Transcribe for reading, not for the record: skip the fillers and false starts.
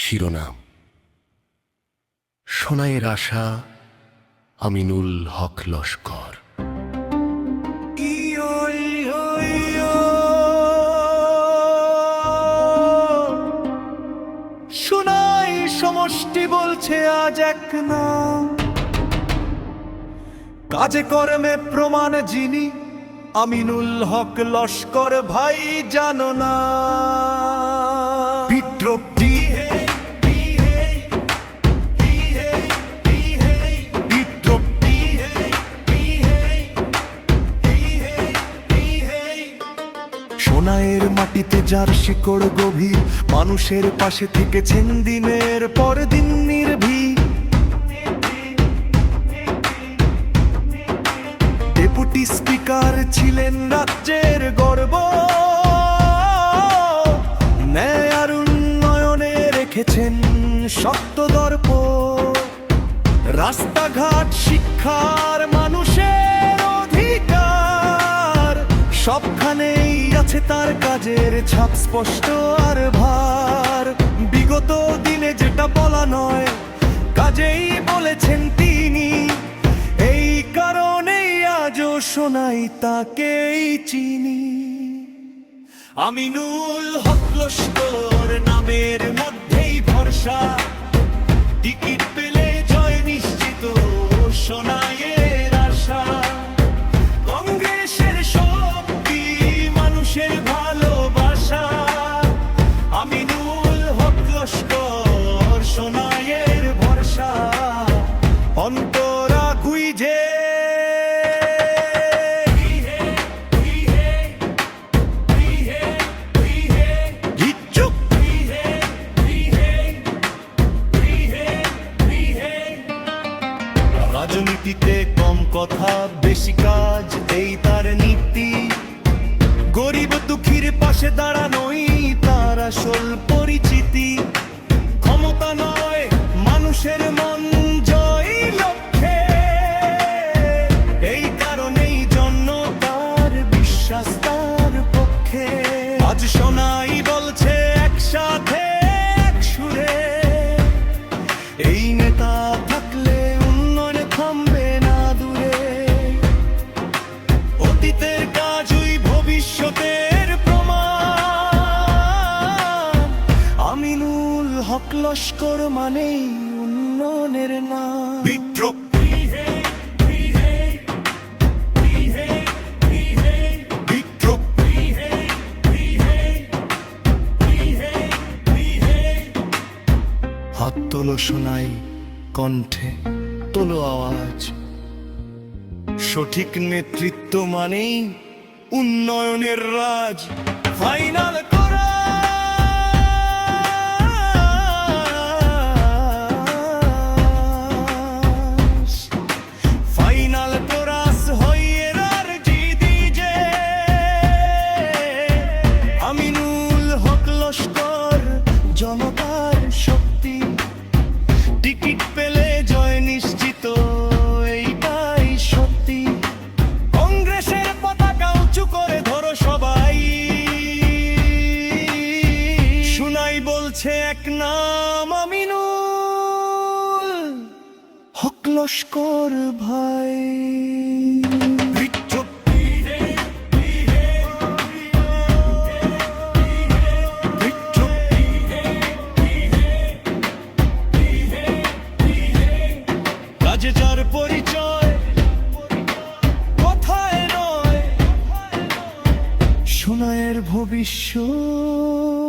শিরোনাম সোনাইয়ের আশা, আমিনুল হক লস্কর। সোনাই সমষ্টি বলছে আজ এক না, কাজে কর্মে প্রমাণ যিনি, আমিনুল হক লস্কর ভাই জানো না। বিদ্রোহ সোনাইয়ের মাটিতে যার শিকড় গভীর, মানুষের পাশে থেকেছেন দিনের পর দিন নির্ভীক। ডেপুটি স্পিকার ছিলেন রাজ্যের গর্ব, ন্যায় আর উন্নয়নে রেখেছেন শক্ত দর্প। রাস্তাঘাট, শিক্ষার, মানুষের অধিকার, সবখানেই আছে তার কাজের ছাপ স্পষ্ট আর ভার। বিগত দিনে যেটা বলা নয়, কাজেই বলেছেন তিনি। এই কারণেই আজও সোনাই তাকেই চিনি। আমিনুল হক লস্কর নামের মধ্যেই ভরসা, টিকিট পেলে জয় নিশ্চিত সোনাইয়ের আশা। কংগ্রেসের শক্তি, মানুষের ভালোবাসা, আমিনুল হক লস্কর সোনাইয়ের ভরসা। অন্তরা গুইজে রাজনীতিতে কম কথা বেশি কাজ, এই তার নীতি। গরিব দুঃখীর পাশে দাঁড়ানোই তার আসল পরিচিতি। ক্ষমতা নয়, মানুষের মন জয় লক্ষ্যে, এই কারণেই জন্য তার বিশ্বাস তার পক্ষে। আজ সোনাই বলছে একসাথে এক সুরে, এই নেতা থাকলে উন্নয়ন থামবে না দূরে। অতীতের কাজই ভবিষ্যতের প্রমাণ, আমিনুল হক লস্কর মানেই উন্নয়নের নাম। বিদ্রোহ হাত তোলো সোনাই, কণ্ঠে তোলো আওয়াজ। সঠিক নেতৃত্ব মানেই উন্নয়নের রাজ। ফাইনাল করা ফাইনাল কোরাস হইয়ের আর জিদি যে, আমিনুল হক লস্কর জনতার শক্তি। টিকিট পেলে জয় নিশ্চিত, এইটাই সত্যি। কংগ্রেসের পতাকা উঁচু করে ধরো সবাই, সোনাই বলছে এক নাম, আমিনুল হক লস্কর ভাই। কাজে যার পরিচয়, কথায় নয়, সোনাইয়ের ভবিষ্যৎ